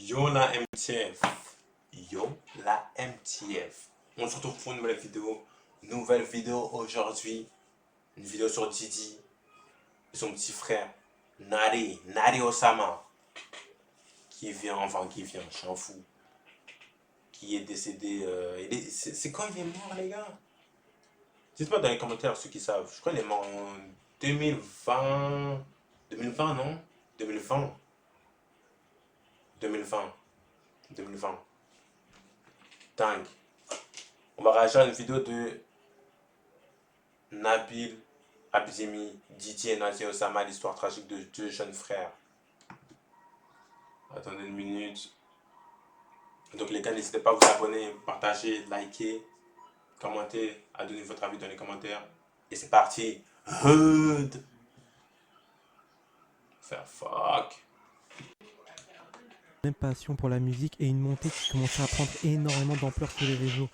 Yo la MTF. Yo la MTF. On se retrouve pour une nouvelle vidéo. Nouvelle vidéo aujourd'hui. Une vidéo sur Didi et son petit frère Nari Osama. Qui vient, je suis un fou. Qui est décédé. C'est quand il est mort, les gars? Dites-moi dans les commentaires ceux qui savent. Je crois qu'il est mort en 2020. 2020, non? 2020. 2020. Dingue. On va réagir à une vidéo de Nabil Abzimi, Didi et Nadi Osama, l'histoire tragique de deux jeunes frères. Attendez une minute. Donc les gars, n'hésitez pas à vous abonner, partager, liker, commenter, à donner votre avis dans les commentaires. Et c'est parti. Hood. Faire fuck. Même passion pour la musique et une montée qui commençait à prendre énormément d'ampleur sur les réseaux.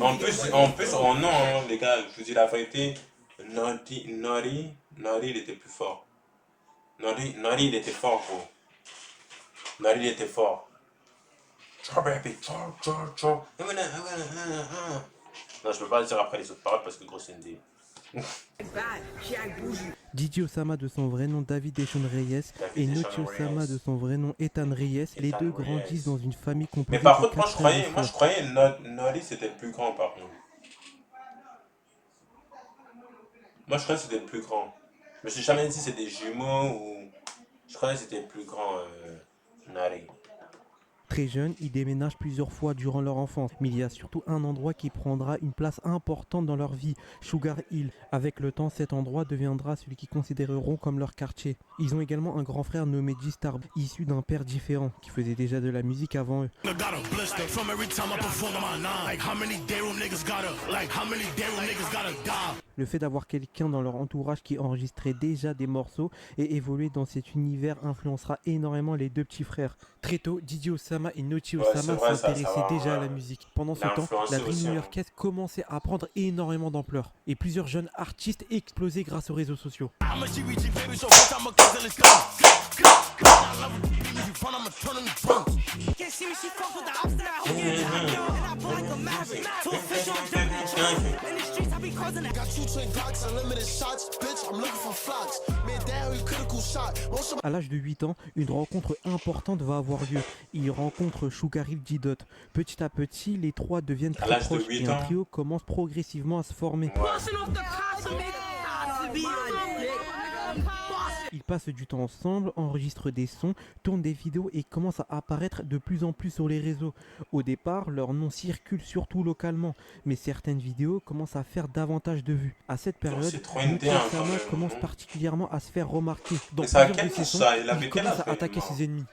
En plus, oh non, hein, les gars, je vous dis la vérité, Nori, il était plus fort. Nori, il était fort, gros. Nori, il était fort. Non, je peux pas le dire après les autres paroles parce que gros, c'est une dé. Didi Osama de son vrai nom David Deshaun Reyes et Noti Osama de son vrai nom Ethan Reyes, les deux grandissent dans une famille composée mais par de contre, moi je croyais Nori c'était le plus grand par contre. Moi je croyais que c'était le plus grand. Je me suis jamais dit c'est des jumeaux ou... Je croyais que c'était le plus grand Nori. Très jeune, ils déménagent plusieurs fois durant leur enfance, mais il y a surtout un endroit qui prendra une place importante dans leur vie, Sugar Hill. Avec le temps, cet endroit deviendra celui qu'ils considéreront comme leur quartier. Ils ont également un grand frère nommé G-Star, issu d'un père différent, qui faisait déjà de la musique avant eux. Le fait d'avoir quelqu'un dans leur entourage qui enregistrait déjà des morceaux et évoluait dans cet univers influencera énormément les deux petits frères. Très tôt, Didi Osama et Noti Osama s'intéressaient déjà à la musique. Pendant ce temps, la dream new-yorkaise commençait à prendre énormément d'ampleur et plusieurs jeunes artistes explosaient grâce aux réseaux sociaux. À l'âge de 8 ans, une rencontre importante va avoir lieu. Ils rencontrent Sugar Hill G-Dot. Petit à petit, les trois deviennent très proches et un trio commence progressivement à se former. Ils passent du temps ensemble, enregistrent des sons, tournent des vidéos et commencent à apparaître de plus en plus sur les réseaux. Au départ, leur nom circule surtout localement, mais certaines vidéos commencent à faire davantage de vues. À cette période, Noti Osama commence particulièrement à se faire remarquer. Dans plusieurs de ses sons, il commence à attaquer ses ennemis.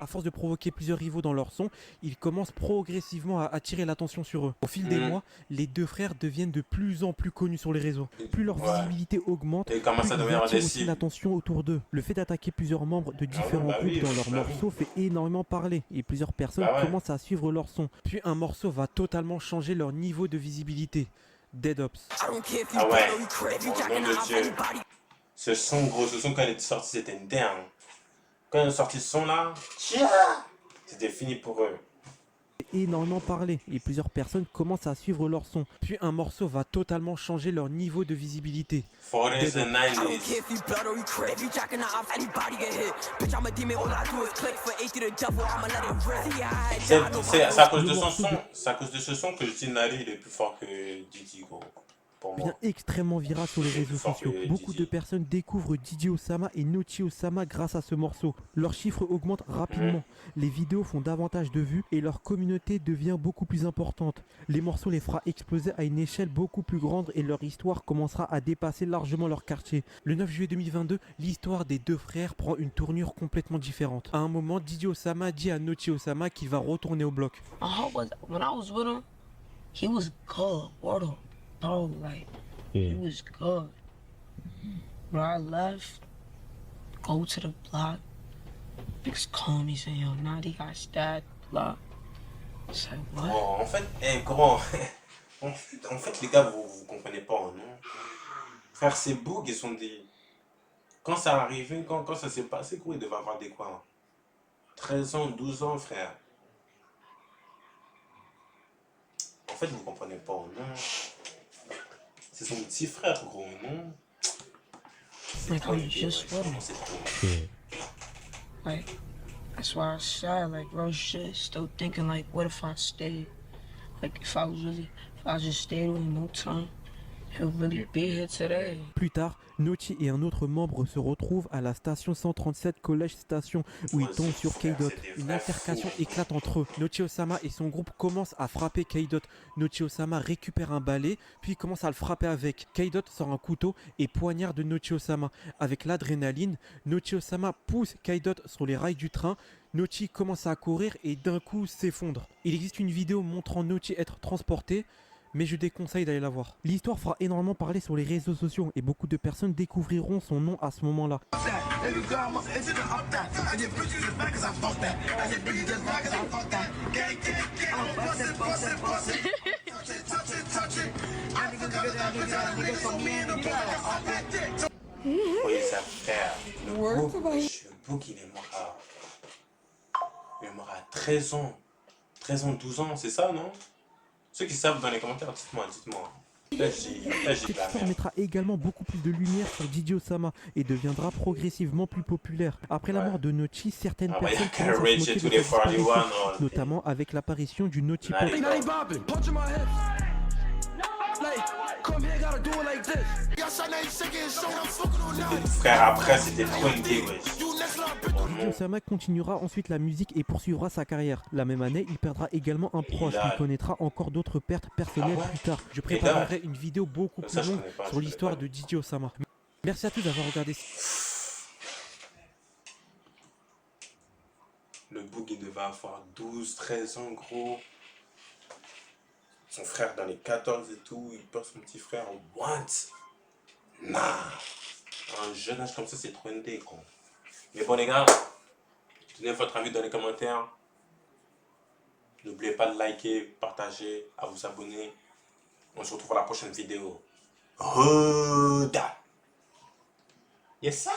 À force de provoquer plusieurs rivaux dans leur son, ils commencent progressivement à attirer l'attention sur eux. Au fil des mois, les deux frères deviennent de plus en plus connus sur les réseaux. Plus leur visibilité augmente, plus ils attirent aussi l'attention autour d'eux. Le fait d'attaquer plusieurs membres de différents groupes dans leurs morceaux fait énormément parler et plusieurs personnes commencent à suivre leur son. Puis un morceau va totalement changer leur niveau de visibilité. Dead Ops. Ah ouais, au nom de Dieu. Ce son, gros, quand il est sorti, c'était une dingue. Quand ils ont sorti ce son là, c'était fini pour eux. Énormément parlé et plusieurs personnes commencent à suivre leur son. Puis un morceau va totalement changer leur niveau de visibilité. 40s and 90s. C'est à cause de son son, c'est à cause de ce son que je dis Nari il est plus fort que Didi, gros. Devient extrêmement viral sur les réseaux sociaux. Beaucoup de personnes découvrent Didi Osama et Noti Osama grâce à ce morceau. Leurs chiffres augmentent rapidement, les vidéos font davantage de vues et leur communauté devient beaucoup plus importante. Les morceaux les fera exploser à une échelle beaucoup plus grande et leur histoire commencera à dépasser largement leur quartier. Le 9 juillet 2022, l'histoire des deux frères prend une tournure complètement différente. À un moment, Didi Osama dit à Noti Osama qu'il va retourner au bloc. Oh, like, he was good. When I left, go to the block, Niggas call me saying, yo, Nadi got stabbed, blah. It's like, what? Oh, en fait, gros, en fait, les gars, vous comprenez pas, non? Frère, ces bugs, ils sont des... Quand ça arrivait, quand ça s'est passé, gros, il devait avoir des quoi? 13 ans, 12 ans, frère. En fait, vous comprenez pas, non? C'est son petit frère, gros, non? Like, I'm just with him. C'est trop. Like, that's why I said, like, real shit, still thinking, like, what if I stayed? Like, if I just stayed with him no time, he'll really be here today. Plus tard, Notchi et un autre membre se retrouvent à la station 137 Collège Station où ils Ouais, tombent c'est sur frère, K-Dot. c'est des Une vrais altercation fous. éclate entre eux. Notchi Osama et son groupe commencent à frapper K-Dot. Notchi Osama récupère un balai, puis commence à le frapper avec. K-Dot sort un couteau et poignarde Notchi Osama. Avec l'adrénaline, Notchi Osama pousse K-Dot sur les rails du train. Notchi commence à courir et d'un coup s'effondre. Il existe une vidéo montrant Notchi être transporté, mais je déconseille d'aller la voir. L'histoire fera énormément parler sur les réseaux sociaux et beaucoup de personnes découvriront son nom à ce moment-là. Oui, ça frère. Le bouc, il est mort à 13 ans. 13 ans, 12 ans, c'est ça, non? Ceux qui savent dans les commentaires, dites-moi. Là, j'ai de la Cette histoire merde. mettra également beaucoup plus de lumière sur Didi Osama et deviendra progressivement plus populaire. Après la Ouais. mort de Notchi, certaines Ah bah, personnes y'a commencent à se Rage moquer et de tous les sa 41, disparition, notamment avec l'apparition du Notchi Pop. Nari Bob. Frère, après, c'était trop une wesh. Oh Didi non. Osama continuera ensuite la musique et poursuivra sa carrière. La même année, il perdra également un proche. Il connaîtra encore d'autres pertes personnelles Ah ouais? plus tard. Je Et préparerai une vidéo beaucoup Ça, plus je longue connais pas, sur je connais l'histoire pas. de Didi Osama. Merci à tous d'avoir regardé. Le bouc, il devait avoir 12, 13 ans, gros. Son frère dans les 14 et tout, il perd son petit frère. What? Nah. Un jeune âge comme ça, c'est trop ND, quoi. Mais bon, les gars, donnez votre avis dans les commentaires. N'oubliez pas de liker, partager, à vous abonner. On se retrouve à la prochaine vidéo. Huda. Yes, sir.